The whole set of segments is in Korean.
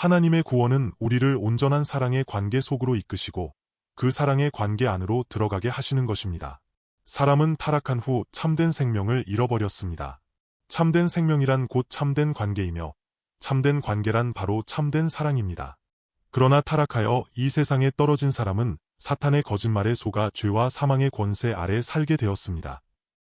하나님의 구원은 우리를 온전한 사랑의 관계 속으로 이끄시고 그 사랑의 관계 안으로 들어가게 하시는 것입니다. 사람은 타락한 후 참된 생명을 잃어버렸습니다. 참된 생명이란 곧 참된 관계이며 참된 관계란 바로 참된 사랑입니다. 그러나 타락하여 이 세상에 떨어진 사람은 사탄의 거짓말에 속아 죄와 사망의 권세 아래 살게 되었습니다.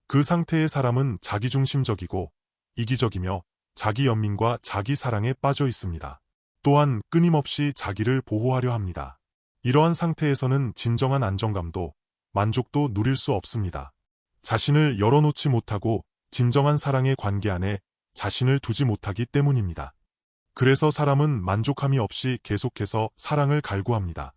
그 상태의 사람은 자기중심적이고 이기적이며 자기 연민과 자기 사랑에 빠져 있습니다. 또한 끊임없이 자기를 보호하려 합니다. 이러한 상태에서는 진정한 안정감도 만족도 누릴 수 없습니다. 자신을 열어놓지 못하고 진정한 사랑의 관계 안에 자신을 두지 못하기 때문입니다. 그래서 사람은 만족함이 없이 계속해서 사랑을 갈구합니다.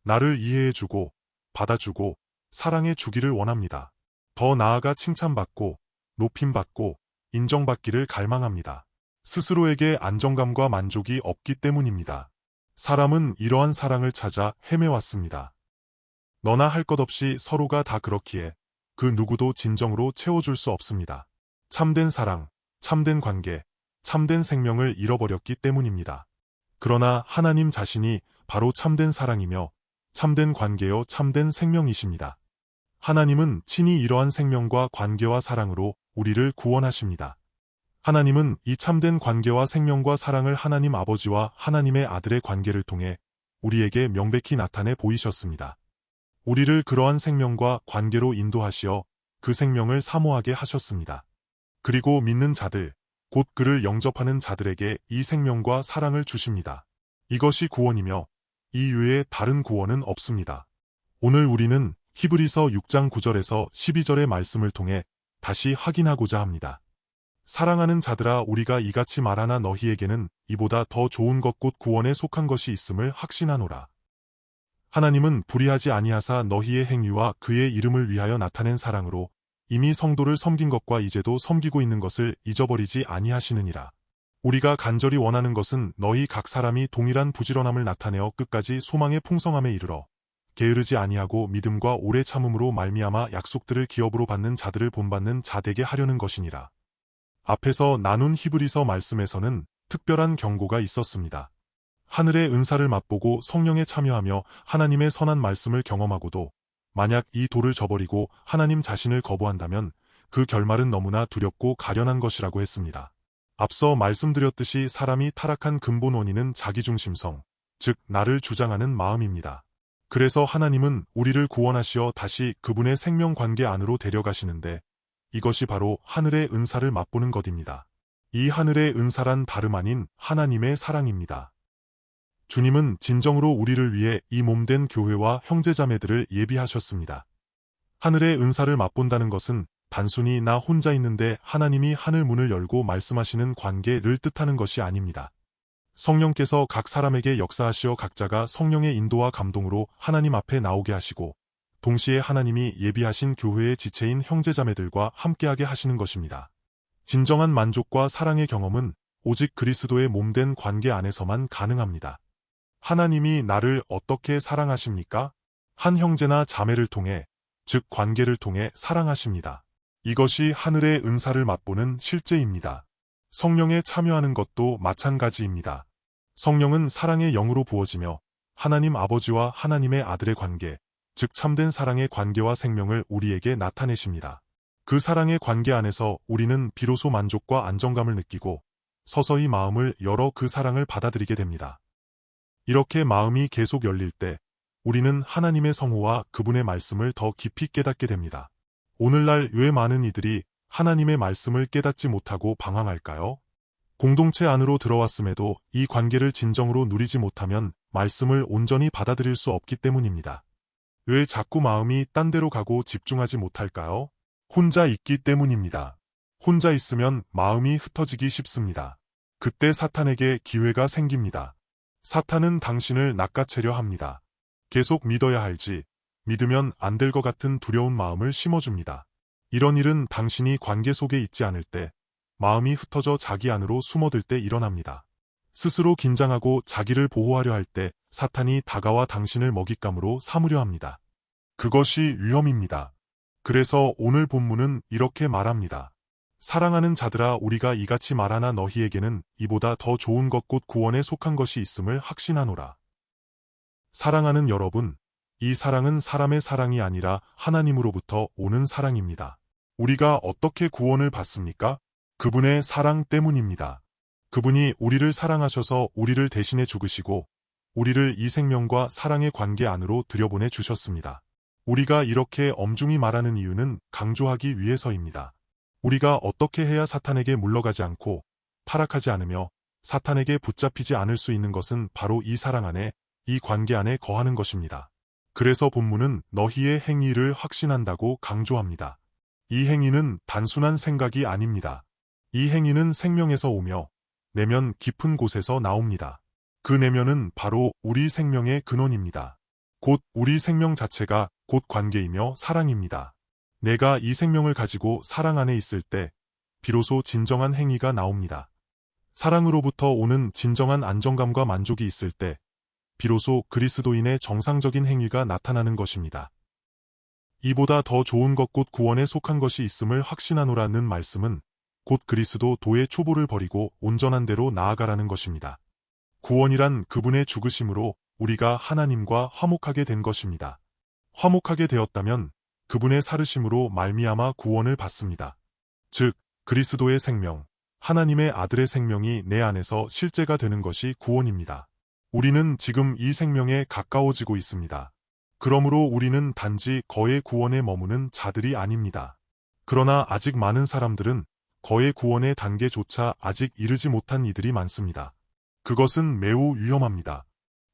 나를 이해해주고 받아주고 사랑해주기를 원합니다. 더 나아가 칭찬받고 높임받고 인정받기를 갈망합니다. 스스로에게 안정감과 만족이 없기 때문입니다. 사람은 이러한 사랑을 찾아 헤매왔습니다. 너나 할 것 없이 서로가 다 그렇기에 그 누구도 진정으로 채워줄 수 없습니다. 참된 사랑, 참된 관계, 참된 생명을 잃어버렸기 때문입니다. 그러나 하나님 자신이 바로 참된 사랑이며 참된 관계요 참된 생명이십니다. 하나님은 친히 이러한 생명과 관계와 사랑으로 우리를 구원하십니다. 하나님은 이 참된 관계와 생명과 사랑을 하나님 아버지와 하나님의 아들의 관계를 통해 우리에게 명백히 나타내 보이셨습니다. 우리를 그러한 생명과 관계로 인도하시어 그 생명을 사모하게 하셨습니다. 그리고 믿는 자들, 곧 그를 영접하는 자들에게 이 생명과 사랑을 주십니다. 이것이 구원이며 이 외에 다른 구원은 없습니다. 오늘 우리는 히브리서 6장 9절에서 12절의 말씀을 통해 다시 확인하고자 합니다. 사랑하는 자들아 우리가 이같이 말하나 너희에게는 이보다 더 좋은 것 곧 구원에 속한 것이 있음을 확신하노라. 하나님은 불의하지 아니하사 너희의 행위와 그의 이름을 위하여 나타낸 사랑으로 이미 성도를 섬긴 것과 이제도 섬기고 있는 것을 잊어버리지 아니하시느니라. 우리가 간절히 원하는 것은 너희 각 사람이 동일한 부지런함을 나타내어 끝까지 소망의 풍성함에 이르러 게으르지 아니하고 믿음과 오래 참음으로 말미암아 약속들을 기업으로 받는 자들을 본받는 자 되게 하려는 것이니라. 앞에서 나눈 히브리서 말씀에서는 특별한 경고가 있었습니다. 하늘의 은사를 맛보고 성령에 참여하며 하나님의 선한 말씀을 경험하고도 만약 이 도를 저버리고 하나님 자신을 거부한다면 그 결말은 너무나 두렵고 가련한 것이라고 했습니다. 앞서 말씀드렸듯이 사람이 타락한 근본 원인은 자기중심성, 즉 나를 주장하는 마음입니다. 그래서 하나님은 우리를 구원하시어 다시 그분의 생명관계 안으로 데려가시는데 이것이 바로 하늘의 은사를 맛보는 것입니다. 이 하늘의 은사란 다름 아닌 하나님의 사랑입니다. 주님은 진정으로 우리를 위해 이 몸된 교회와 형제자매들을 예비하셨습니다. 하늘의 은사를 맛본다는 것은 단순히 나 혼자 있는데 하나님이 하늘 문을 열고 말씀하시는 관계를 뜻하는 것이 아닙니다. 성령께서 각 사람에게 역사하시어 각자가 성령의 인도와 감동으로 하나님 앞에 나오게 하시고 동시에 하나님이 예비하신 교회의 지체인 형제자매들과 함께하게 하시는 것입니다. 진정한 만족과 사랑의 경험은 오직 그리스도의 몸된 관계 안에서만 가능합니다. 하나님이 나를 어떻게 사랑하십니까? 한 형제나 자매를 통해, 즉 관계를 통해 사랑하십니다. 이것이 하늘의 은사를 맛보는 실제입니다. 성령에 참여하는 것도 마찬가지입니다. 성령은 사랑의 영으로 부어지며 하나님 아버지와 하나님의 아들의 관계, 즉 참된 사랑의 관계와 생명을 우리에게 나타내십니다. 그 사랑의 관계 안에서 우리는 비로소 만족과 안정감을 느끼고 서서히 마음을 열어 그 사랑을 받아들이게 됩니다. 이렇게 마음이 계속 열릴 때 우리는 하나님의 성호와 그분의 말씀을 더 깊이 깨닫게 됩니다. 오늘날 왜 많은 이들이 하나님의 말씀을 깨닫지 못하고 방황할까요? 공동체 안으로 들어왔음에도 이 관계를 진정으로 누리지 못하면 말씀을 온전히 받아들일 수 없기 때문입니다. 왜 자꾸 마음이 딴 데로 가고 집중하지 못할까요? 혼자 있기 때문입니다. 혼자 있으면 마음이 흩어지기 쉽습니다. 그때 사탄에게 기회가 생깁니다. 사탄은 당신을 낚아채려 합니다. 계속 믿어야 할지, 믿으면 안 될 것 같은 두려운 마음을 심어줍니다. 이런 일은 당신이 관계 속에 있지 않을 때, 마음이 흩어져 자기 안으로 숨어들 때 일어납니다. 스스로 긴장하고 자기를 보호하려 할 때 사탄이 다가와 당신을 먹잇감으로 삼으려 합니다. 그것이 위험입니다. 그래서 오늘 본문은 이렇게 말합니다. 사랑하는 자들아, 우리가 이같이 말하나 너희에게는 이보다 더 좋은 것 곧 구원에 속한 것이 있음을 확신하노라. 사랑하는 여러분, 이 사랑은 사람의 사랑이 아니라 하나님으로부터 오는 사랑입니다. 우리가 어떻게 구원을 받습니까? 그분의 사랑 때문입니다. 그분이 우리를 사랑하셔서 우리를 대신해 죽으시고 우리를 이 생명과 사랑의 관계 안으로 들여보내 주셨습니다. 우리가 이렇게 엄중히 말하는 이유는 강조하기 위해서입니다. 우리가 어떻게 해야 사탄에게 물러가지 않고 타락하지 않으며 사탄에게 붙잡히지 않을 수 있는 것은 바로 이 사랑 안에, 이 관계 안에 거하는 것입니다. 그래서 본문은 너희의 행위를 확신한다고 강조합니다. 이 행위는 단순한 생각이 아닙니다. 이 행위는 생명에서 오며 내면 깊은 곳에서 나옵니다. 그 내면은 바로 우리 생명의 근원입니다. 곧 우리 생명 자체가 곧 관계이며 사랑입니다. 내가 이 생명을 가지고 사랑 안에 있을 때 비로소 진정한 행위가 나옵니다. 사랑으로부터 오는 진정한 안정감과 만족이 있을 때 비로소 그리스도인의 정상적인 행위가 나타나는 것입니다. 이보다 더 좋은 것 곧 구원에 속한 것이 있음을 확신하노라는 말씀은 곧 그리스도 도의 초보를 버리고 온전한 대로 나아가라는 것입니다. 구원이란 그분의 죽으심으로 우리가 하나님과 화목하게 된 것입니다. 화목하게 되었다면 그분의 살으심으로 말미암아 구원을 받습니다. 즉, 그리스도의 생명, 하나님의 아들의 생명이 내 안에서 실제가 되는 것이 구원입니다. 우리는 지금 이 생명에 가까워지고 있습니다. 그러므로 우리는 단지 거의 구원에 머무는 자들이 아닙니다. 그러나 아직 많은 사람들은 거의 구원의 단계조차 아직 이르지 못한 이들이 많습니다. 그것은 매우 위험합니다.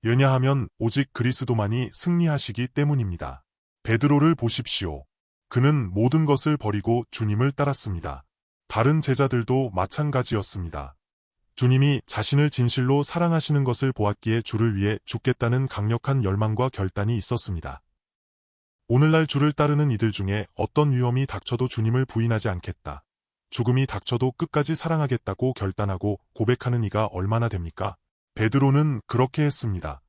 왜냐하면 오직 그리스도만이 승리하시기 때문입니다. 베드로를 보십시오. 그는 모든 것을 버리고 주님을 따랐습니다. 다른 제자들도 마찬가지였습니다. 주님이 자신을 진실로 사랑하시는 것을 보았기에 주를 위해 죽겠다는 강력한 열망과 결단이 있었습니다. 오늘날 주를 따르는 이들 중에 어떤 위험이 닥쳐도 주님을 부인하지 않겠다. 죽음이 닥쳐도 끝까지 사랑하겠다고 결단하고 고백하는 이가 얼마나 됩니까? 베드로는 그렇게 했습니다.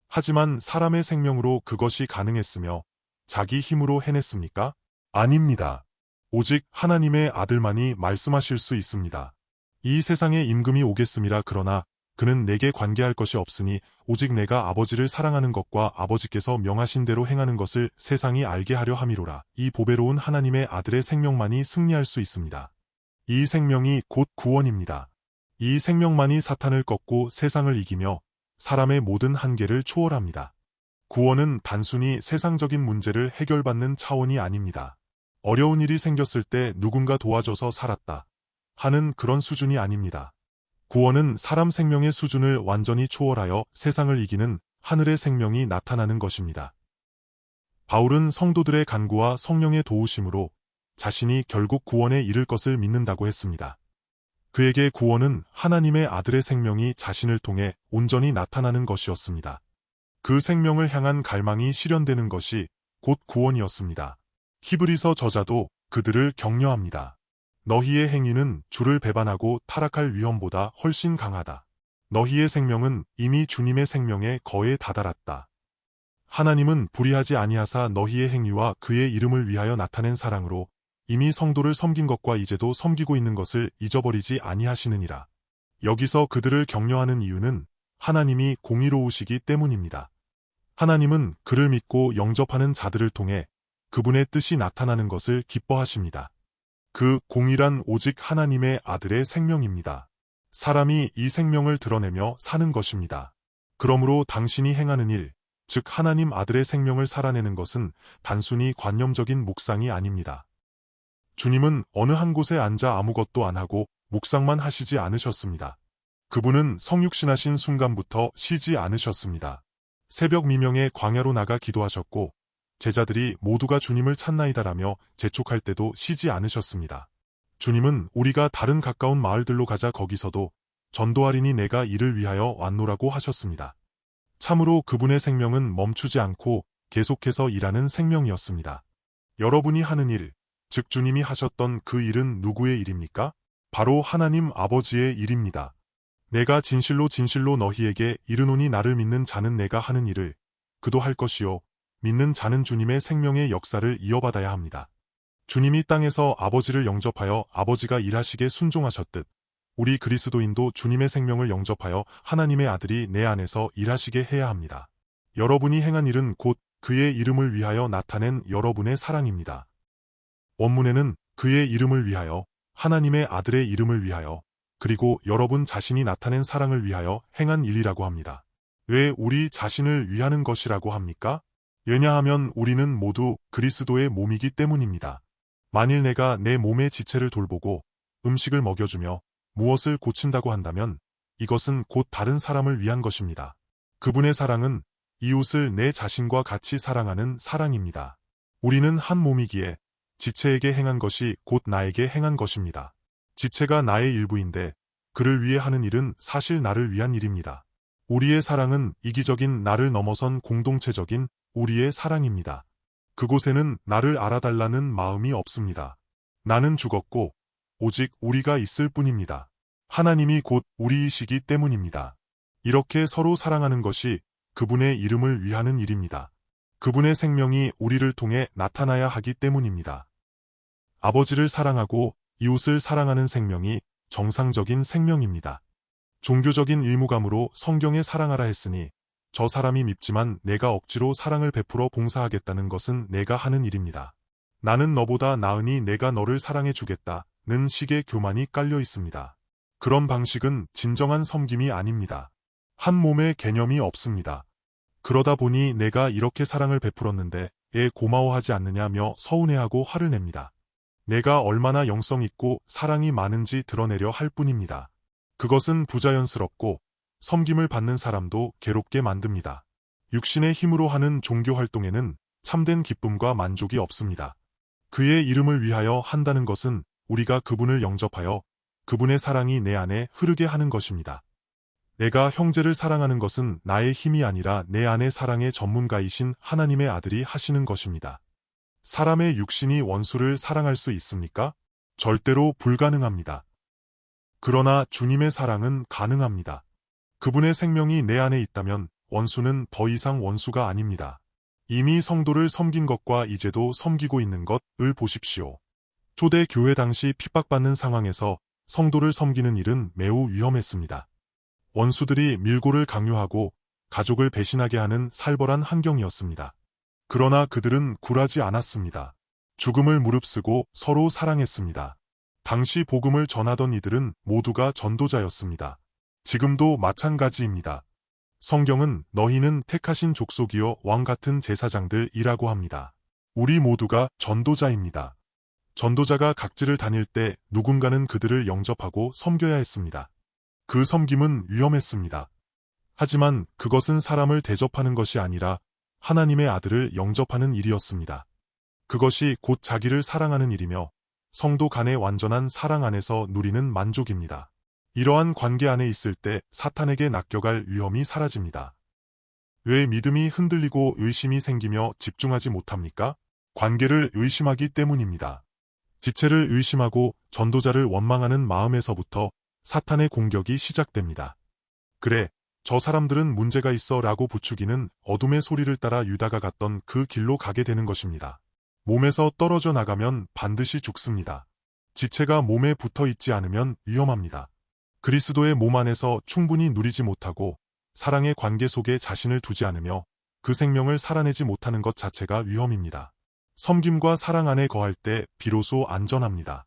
하지만 사람의 생명으로 그것이 가능했으며 자기 힘으로 해냈습니까? 아닙니다. 오직 하나님의 아들만이 말씀하실 수 있습니다. 이 세상에 임금이 오겠음이라 그러나 그는 내게 관계할 것이 없으니 오직 내가 아버지를 사랑하는 것과 아버지께서 명하신 대로 행하는 것을 세상이 알게 하려 함이로라. 이 보배로운 하나님의 아들의 생명만이 승리할 수 있습니다. 이 생명이 곧 구원입니다. 이 생명만이 사탄을 꺾고 세상을 이기며 사람의 모든 한계를 초월합니다. 구원은 단순히 세상적인 문제를 해결받는 차원이 아닙니다. 어려운 일이 생겼을 때 누군가 도와줘서 살았다 하는 그런 수준이 아닙니다. 구원은 사람 생명의 수준을 완전히 초월하여 세상을 이기는 하늘의 생명이 나타나는 것입니다. 바울은 성도들의 간구와 성령의 도우심으로 자신이 결국 구원에 이를 것을 믿는다고 했습니다. 그에게 구원은 하나님의 아들의 생명이 자신을 통해 온전히 나타나는 것이었습니다. 그 생명을 향한 갈망이 실현되는 것이 곧 구원이었습니다. 히브리서 저자도 그들을 격려합니다. 너희의 행위는 주를 배반하고 타락할 위험보다 훨씬 강하다. 너희의 생명은 이미 주님의 생명에 거의 다다랐다. 하나님은 불의하지 아니하사 너희의 행위와 그의 이름을 위하여 나타낸 사랑으로 이미 성도를 섬긴 것과 이제도 섬기고 있는 것을 잊어버리지 아니하시느니라. 여기서 그들을 격려하는 이유는 하나님이 공의로우시기 때문입니다. 하나님은 그를 믿고 영접하는 자들을 통해 그분의 뜻이 나타나는 것을 기뻐하십니다. 그 공의란 오직 하나님의 아들의 생명입니다. 사람이 이 생명을 드러내며 사는 것입니다. 그러므로 당신이 행하는 일, 즉 하나님 아들의 생명을 살아내는 것은 단순히 관념적인 묵상이 아닙니다. 주님은 어느 한 곳에 앉아 아무것도 안 하고 묵상만 하시지 않으셨습니다. 그분은 성육신하신 순간부터 쉬지 않으셨습니다. 새벽 미명에 광야로 나가 기도하셨고 제자들이 모두가 주님을 찾나이다라며 재촉할 때도 쉬지 않으셨습니다. 주님은 우리가 다른 가까운 마을들로 가자 거기서도 전도하리니 내가 이를 위하여 왔노라고 하셨습니다. 참으로 그분의 생명은 멈추지 않고 계속해서 일하는 생명이었습니다. 여러분이 하는 일, 즉 주님이 하셨던 그 일은 누구의 일입니까? 바로 하나님 아버지의 일입니다. 내가 진실로 진실로 너희에게 이르노니 나를 믿는 자는 내가 하는 일을 그도 할 것이요 믿는 자는 주님의 생명의 역사를 이어받아야 합니다. 주님이 땅에서 아버지를 영접하여 아버지가 일하시게 순종하셨듯 우리 그리스도인도 주님의 생명을 영접하여 하나님의 아들이 내 안에서 일하시게 해야 합니다. 여러분이 행한 일은 곧 그의 이름을 위하여 나타낸 여러분의 사랑입니다. 원문에는 그의 이름을 위하여, 하나님의 아들의 이름을 위하여, 그리고 여러분 자신이 나타낸 사랑을 위하여 행한 일이라고 합니다. 왜 우리 자신을 위하는 것이라고 합니까? 왜냐하면 우리는 모두 그리스도의 몸이기 때문입니다. 만일 내가 내 몸의 지체를 돌보고 음식을 먹여주며 무엇을 고친다고 한다면 이것은 곧 다른 사람을 위한 것입니다. 그분의 사랑은 이웃을 내 자신과 같이 사랑하는 사랑입니다. 우리는 한 몸이기에 지체에게 행한 것이 곧 나에게 행한 것입니다. 지체가 나의 일부인데 그를 위해 하는 일은 사실 나를 위한 일입니다. 우리의 사랑은 이기적인 나를 넘어선 공동체적인 우리의 사랑입니다. 그곳에는 나를 알아달라는 마음이 없습니다. 나는 죽었고 오직 우리가 있을 뿐입니다. 하나님이 곧 우리이시기 때문입니다. 이렇게 서로 사랑하는 것이 그분의 이름을 위하는 일입니다. 그분의 생명이 우리를 통해 나타나야 하기 때문입니다. 아버지를 사랑하고 이웃을 사랑하는 생명이 정상적인 생명입니다. 종교적인 의무감으로 성경에 사랑하라 했으니 저 사람이 밉지만 내가 억지로 사랑을 베풀어 봉사하겠다는 것은 내가 하는 일입니다. 나는 너보다 나으니 내가 너를 사랑해 주겠다는 식의 교만이 깔려 있습니다. 그런 방식은 진정한 섬김이 아닙니다. 한 몸의 개념이 없습니다. 그러다 보니 내가 이렇게 사랑을 베풀었는데 애 고마워하지 않느냐며 서운해하고 화를 냅니다. 내가 얼마나 영성 있고 사랑이 많은지 드러내려 할 뿐입니다. 그것은 부자연스럽고 섬김을 받는 사람도 괴롭게 만듭니다. 육신의 힘으로 하는 종교 활동에는 참된 기쁨과 만족이 없습니다. 그의 이름을 위하여 한다는 것은 우리가 그분을 영접하여 그분의 사랑이 내 안에 흐르게 하는 것입니다. 내가 형제를 사랑하는 것은 나의 힘이 아니라 내 안의 사랑의 전문가이신 하나님의 아들이 하시는 것입니다. 사람의 육신이 원수를 사랑할 수 있습니까? 절대로 불가능합니다. 그러나 주님의 사랑은 가능합니다. 그분의 생명이 내 안에 있다면 원수는 더 이상 원수가 아닙니다. 이미 성도를 섬긴 것과 이제도 섬기고 있는 것을 보십시오. 초대 교회 당시 핍박받는 상황에서 성도를 섬기는 일은 매우 위험했습니다. 원수들이 밀고를 강요하고 가족을 배신하게 하는 살벌한 환경이었습니다. 그러나 그들은 굴하지 않았습니다. 죽음을 무릅쓰고 서로 사랑했습니다. 당시 복음을 전하던 이들은 모두가 전도자였습니다. 지금도 마찬가지입니다. 성경은 너희는 택하신 족속이요 왕 같은 제사장들이라고 합니다. 우리 모두가 전도자입니다. 전도자가 각지를 다닐 때 누군가는 그들을 영접하고 섬겨야 했습니다. 그 섬김은 위험했습니다. 하지만 그것은 사람을 대접하는 것이 아니라 하나님의 아들을 영접하는 일이었습니다. 그것이 곧 자기를 사랑하는 일이며 성도 간의 완전한 사랑 안에서 누리는 만족입니다. 이러한 관계 안에 있을 때 사탄에게 낚여갈 위험이 사라집니다. 왜 믿음이 흔들리고 의심이 생기며 집중하지 못합니까? 관계를 의심하기 때문입니다. 지체를 의심하고 전도자를 원망하는 마음에서부터 사탄의 공격이 시작됩니다. 그래, 저 사람들은 문제가 있어 라고 부추기는 어둠의 소리를 따라 유다가 갔던 그 길로 가게 되는 것입니다. 몸에서 떨어져 나가면 반드시 죽습니다. 지체가 몸에 붙어 있지 않으면 위험합니다. 그리스도의 몸 안에서 충분히 누리지 못하고 사랑의 관계 속에 자신을 두지 않으며 그 생명을 살아내지 못하는 것 자체가 위험입니다. 섬김과 사랑 안에 거할 때 비로소 안전합니다.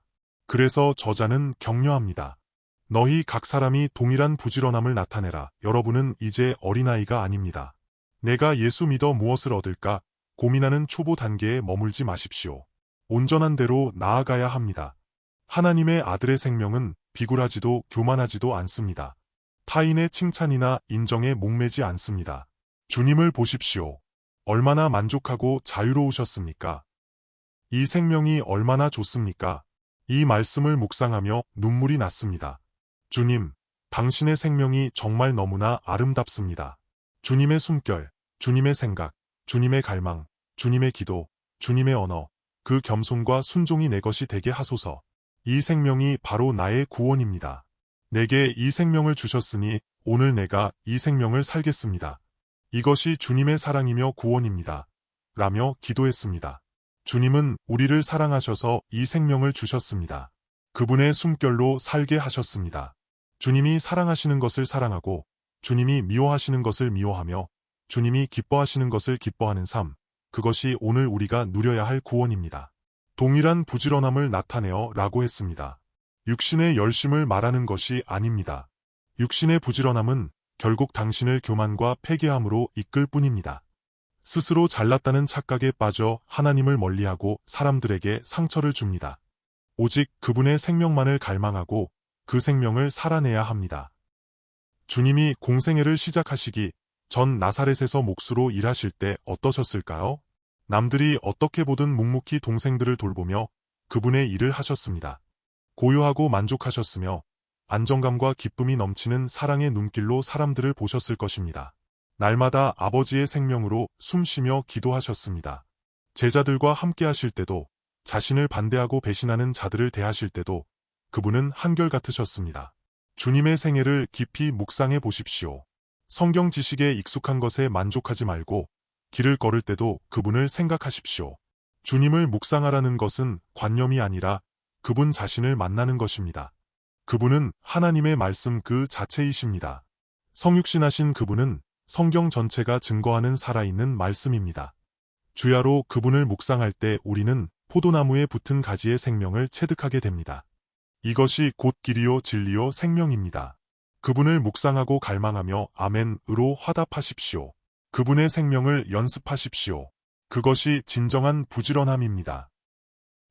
그래서 저자는 격려합니다. 너희 각 사람이 동일한 부지런함을 나타내라. 여러분은 이제 어린아이가 아닙니다. 내가 예수 믿어 무엇을 얻을까? 고민하는 초보 단계에 머물지 마십시오. 온전한 대로 나아가야 합니다. 하나님의 아들의 생명은 비굴하지도 교만하지도 않습니다. 타인의 칭찬이나 인정에 목매지 않습니다. 주님을 보십시오. 얼마나 만족하고 자유로우셨습니까? 이 생명이 얼마나 좋습니까? 이 말씀을 묵상하며 눈물이 났습니다. 주님, 당신의 생명이 정말 너무나 아름답습니다. 주님의 숨결, 주님의 생각, 주님의 갈망, 주님의 기도, 주님의 언어, 그 겸손과 순종이 내 것이 되게 하소서. 이 생명이 바로 나의 구원입니다. 내게 이 생명을 주셨으니 오늘 내가 이 생명을 살겠습니다. 이것이 주님의 사랑이며 구원입니다. 라며 기도했습니다. 주님은 우리를 사랑하셔서 이 생명을 주셨습니다. 그분의 숨결로 살게 하셨습니다. 주님이 사랑하시는 것을 사랑하고 주님이 미워하시는 것을 미워하며 주님이 기뻐하시는 것을 기뻐하는 삶, 그것이 오늘 우리가 누려야 할 구원입니다. 동일한 부지런함을 나타내어 라고 했습니다. 육신의 열심을 말하는 것이 아닙니다. 육신의 부지런함은 결국 당신을 교만과 패괴함으로 이끌 뿐입니다. 스스로 잘났다는 착각에 빠져 하나님을 멀리하고 사람들에게 상처를 줍니다. 오직 그분의 생명만을 갈망하고 그 생명을 살아내야 합니다. 주님이 공생애를 시작하시기 전 나사렛에서 목수로 일하실 때 어떠셨을까요? 남들이 어떻게 보든 묵묵히 동생들을 돌보며 그분의 일을 하셨습니다. 고요하고 만족하셨으며 안정감과 기쁨이 넘치는 사랑의 눈길로 사람들을 보셨을 것입니다. 날마다 아버지의 생명으로 숨쉬며 기도하셨습니다. 제자들과 함께 하실 때도, 자신을 반대하고 배신하는 자들을 대하실 때도 그분은 한결같으셨습니다. 주님의 생애를 깊이 묵상해 보십시오. 성경 지식에 익숙한 것에 만족하지 말고 길을 걸을 때도 그분을 생각하십시오. 주님을 묵상하라는 것은 관념이 아니라 그분 자신을 만나는 것입니다. 그분은 하나님의 말씀 그 자체이십니다. 성육신하신 그분은 성경 전체가 증거하는 살아있는 말씀입니다. 주야로 그분을 묵상할 때 우리는 포도나무에 붙은 가지의 생명을 체득하게 됩니다. 이것이 곧 길이요 진리요 생명입니다. 그분을 묵상하고 갈망하며 아멘으로 화답하십시오. 그분의 생명을 연습하십시오. 그것이 진정한 부지런함입니다.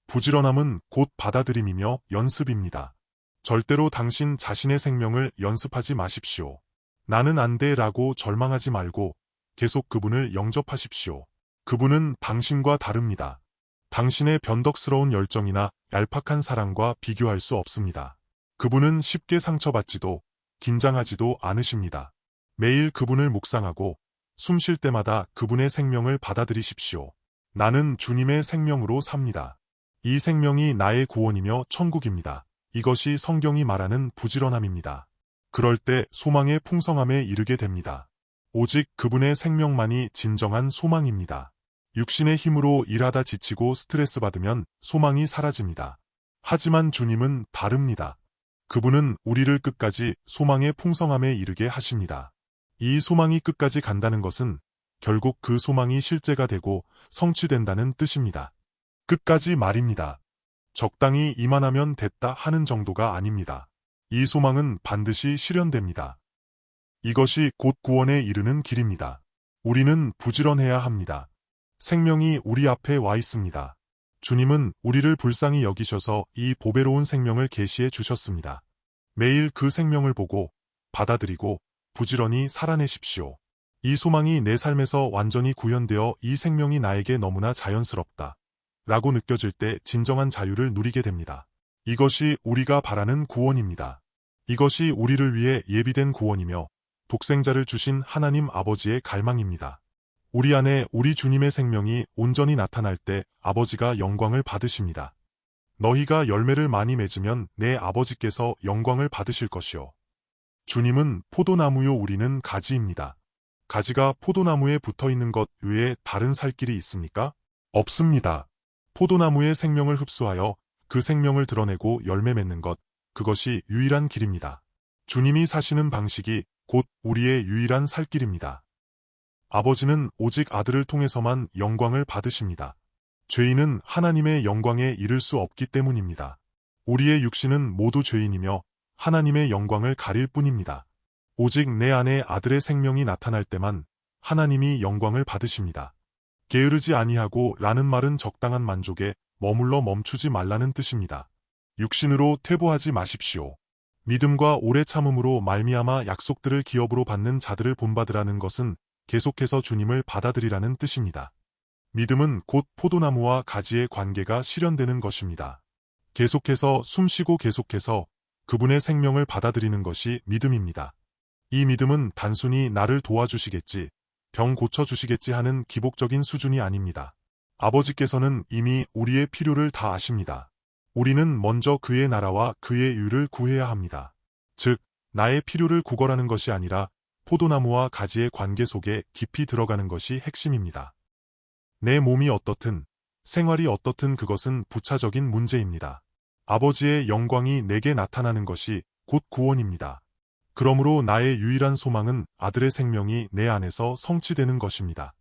부지런함은 곧 받아들임이며 연습입니다. 절대로 당신 자신의 생명을 연습하지 마십시오. 나는 안 돼라고 절망하지 말고 계속 그분을 영접하십시오. 그분은 당신과 다릅니다. 당신의 변덕스러운 열정이나 얄팍한 사랑과 비교할 수 없습니다. 그분은 쉽게 상처받지도 긴장하지도 않으십니다. 매일 그분을 묵상하고 숨 쉴 때마다 그분의 생명을 받아들이십시오. 나는 주님의 생명으로 삽니다. 이 생명이 나의 구원이며 천국입니다. 이것이 성경이 말하는 부지런함입니다. 그럴 때 소망의 풍성함에 이르게 됩니다. 오직 그분의 생명만이 진정한 소망입니다. 육신의 힘으로 일하다 지치고 스트레스 받으면 소망이 사라집니다. 하지만 주님은 다릅니다. 그분은 우리를 끝까지 소망의 풍성함에 이르게 하십니다. 이 소망이 끝까지 간다는 것은 결국 그 소망이 실제가 되고 성취된다는 뜻입니다. 끝까지 말입니다. 적당히 이만하면 됐다 하는 정도가 아닙니다. 이 소망은 반드시 실현됩니다. 이것이 곧 구원에 이르는 길입니다. 우리는 부지런해야 합니다. 생명이 우리 앞에 와 있습니다. 주님은 우리를 불쌍히 여기셔서 이 보배로운 생명을 계시해 주셨습니다. 매일 그 생명을 보고 받아들이고 부지런히 살아내십시오. 이 소망이 내 삶에서 완전히 구현되어 이 생명이 나에게 너무나 자연스럽다 라고 느껴질 때 진정한 자유를 누리게 됩니다. 이것이 우리가 바라는 구원입니다. 이것이 우리를 위해 예비된 구원이며 독생자를 주신 하나님 아버지의 갈망입니다. 우리 안에 우리 주님의 생명이 온전히 나타날 때 아버지가 영광을 받으십니다. 너희가 열매를 많이 맺으면 내 아버지께서 영광을 받으실 것이요. 주님은 포도나무요 우리는 가지입니다. 가지가 포도나무에 붙어있는 것 외에 다른 살 길이 있습니까? 없습니다. 포도나무의 생명을 흡수하여 그 생명을 드러내고 열매 맺는 것, 그것이 유일한 길입니다. 주님이 사시는 방식이 곧 우리의 유일한 살 길입니다. 아버지는 오직 아들을 통해서만 영광을 받으십니다. 죄인은 하나님의 영광에 이를 수 없기 때문입니다. 우리의 육신은 모두 죄인이며 하나님의 영광을 가릴 뿐입니다. 오직 내 안에 아들의 생명이 나타날 때만 하나님이 영광을 받으십니다. 게으르지 아니하고 라는 말은 적당한 만족에 머물러 멈추지 말라는 뜻입니다. 육신으로 퇴보하지 마십시오. 믿음과 오래 참음으로 말미암아 약속들을 기업으로 받는 자들을 본받으라는 것은 계속해서 주님을 받아들이라는 뜻입니다. 믿음은 곧 포도나무와 가지의 관계가 실현되는 것입니다. 계속해서 숨쉬고 계속해서 그분의 생명을 받아들이는 것이 믿음입니다. 이 믿음은 단순히 나를 도와주시겠지, 병 고쳐주시겠지 하는 기복적인 수준이 아닙니다. 아버지께서는 이미 우리의 필요를 다 아십니다. 우리는 먼저 그의 나라와 그의 의를 구해야 합니다. 즉, 나의 필요를 구걸하는 것이 아니라 포도나무와 가지의 관계 속에 깊이 들어가는 것이 핵심입니다. 내 몸이 어떻든, 생활이 어떻든 그것은 부차적인 문제입니다. 아버지의 영광이 내게 나타나는 것이 곧 구원입니다. 그러므로 나의 유일한 소망은 아들의 생명이 내 안에서 성취되는 것입니다.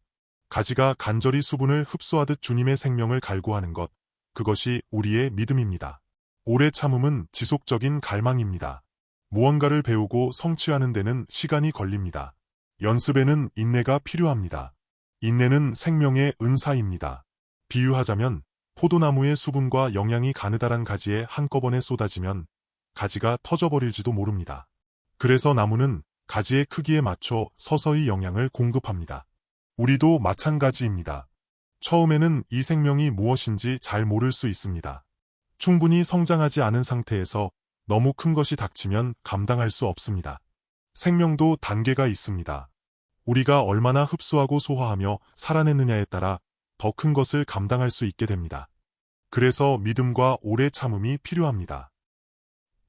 가지가 간절히 수분을 흡수하듯 주님의 생명을 갈구하는 것, 그것이 우리의 믿음입니다. 오래 참음은 지속적인 갈망입니다. 무언가를 배우고 성취하는 데는 시간이 걸립니다. 연습에는 인내가 필요합니다. 인내는 생명의 은사입니다. 비유하자면 포도나무의 수분과 영양이 가느다란 가지에 한꺼번에 쏟아지면 가지가 터져버릴지도 모릅니다. 그래서 나무는 가지의 크기에 맞춰 서서히 영양을 공급합니다. 우리도 마찬가지입니다. 처음에는 이 생명이 무엇인지 잘 모를 수 있습니다. 충분히 성장하지 않은 상태에서 너무 큰 것이 닥치면 감당할 수 없습니다. 생명도 단계가 있습니다. 우리가 얼마나 흡수하고 소화하며 살아내느냐에 따라 더 큰 것을 감당할 수 있게 됩니다. 그래서 믿음과 오래 참음이 필요합니다.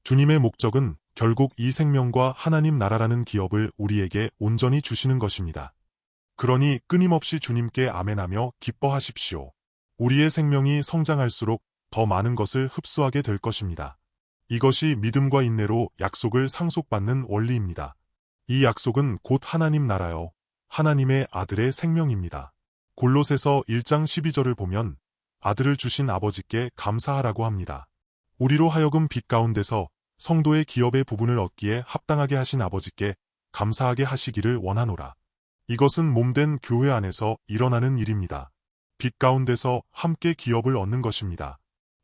주님의 목적은 결국 이 생명과 하나님 나라라는 기업을 우리에게 온전히 주시는 것입니다. 그러니 끊임없이 주님께 아멘하며 기뻐하십시오. 우리의 생명이 성장할수록 더 많은 것을 흡수하게 될 것입니다. 이것이 믿음과 인내로 약속을 상속받는 원리입니다. 이 약속은 곧 하나님 나라요, 하나님의 아들의 생명입니다. 골로새서 1장 12절을 보면 아들을 주신 아버지께 감사하라고 합니다. 우리로 하여금 빛 가운데서 성도의 기업의 부분을 얻기에 합당하게 하신 아버지께 감사하게 하시기를 원하노라. 이것은 몸된 교회 안에서 일어나는 일입니다. 빛 가운데서 함께 기업을 얻는 것입니다.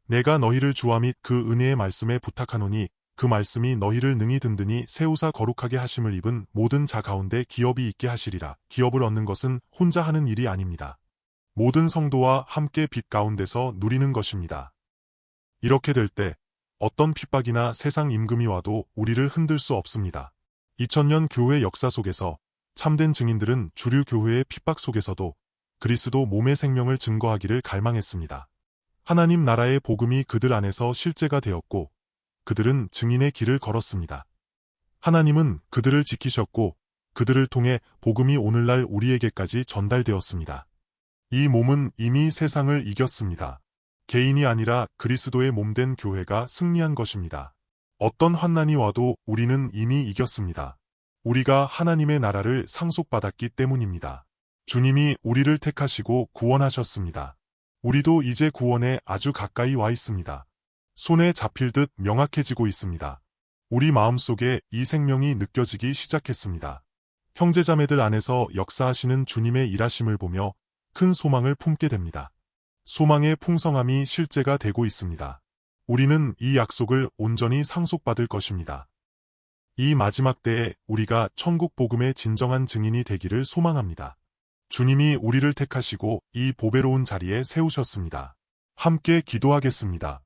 내가 너희를 주와 및 그 은혜의 말씀에 부탁하노니 그 말씀이 너희를 능히 든든히 세우사 거룩하게 하심을 입은 모든 자 가운데 기업이 있게 하시리라. 기업을 얻는 것은 혼자 하는 일이 아닙니다. 모든 성도와 함께 빛 가운데서 누리는 것입니다. 이렇게 될 때 어떤 핍박이나 세상 임금이 와도 우리를 흔들 수 없습니다. 2000년 교회 역사 속에서 참된 증인들은 주류 교회의 핍박 속에서도 그리스도 몸의 생명을 증거하기를 갈망했습니다. 하나님 나라의 복음이 그들 안에서 실제가 되었고 그들은 증인의 길을 걸었습니다. 하나님은 그들을 지키셨고 그들을 통해 복음이 오늘날 우리에게까지 전달되었습니다. 이 몸은 이미 세상을 이겼습니다. 개인이 아니라 그리스도의 몸된 교회가 승리한 것입니다. 어떤 환난이 와도 우리는 이미 이겼습니다. 우리가 하나님의 나라를 상속받았기 때문입니다. 주님이 우리를 택하시고 구원하셨습니다. 우리도 이제 구원에 아주 가까이 와 있습니다. 손에 잡힐 듯 명확해지고 있습니다. 우리 마음속에 이 생명이 느껴지기 시작했습니다. 형제자매들 안에서 역사하시는 주님의 일하심을 보며 큰 소망을 품게 됩니다. 소망의 풍성함이 실제가 되고 있습니다. 우리는 이 약속을 온전히 상속받을 것입니다. 이 마지막 때에 우리가 천국 복음의 진정한 증인이 되기를 소망합니다. 주님이 우리를 택하시고 이 보배로운 자리에 세우셨습니다. 함께 기도하겠습니다.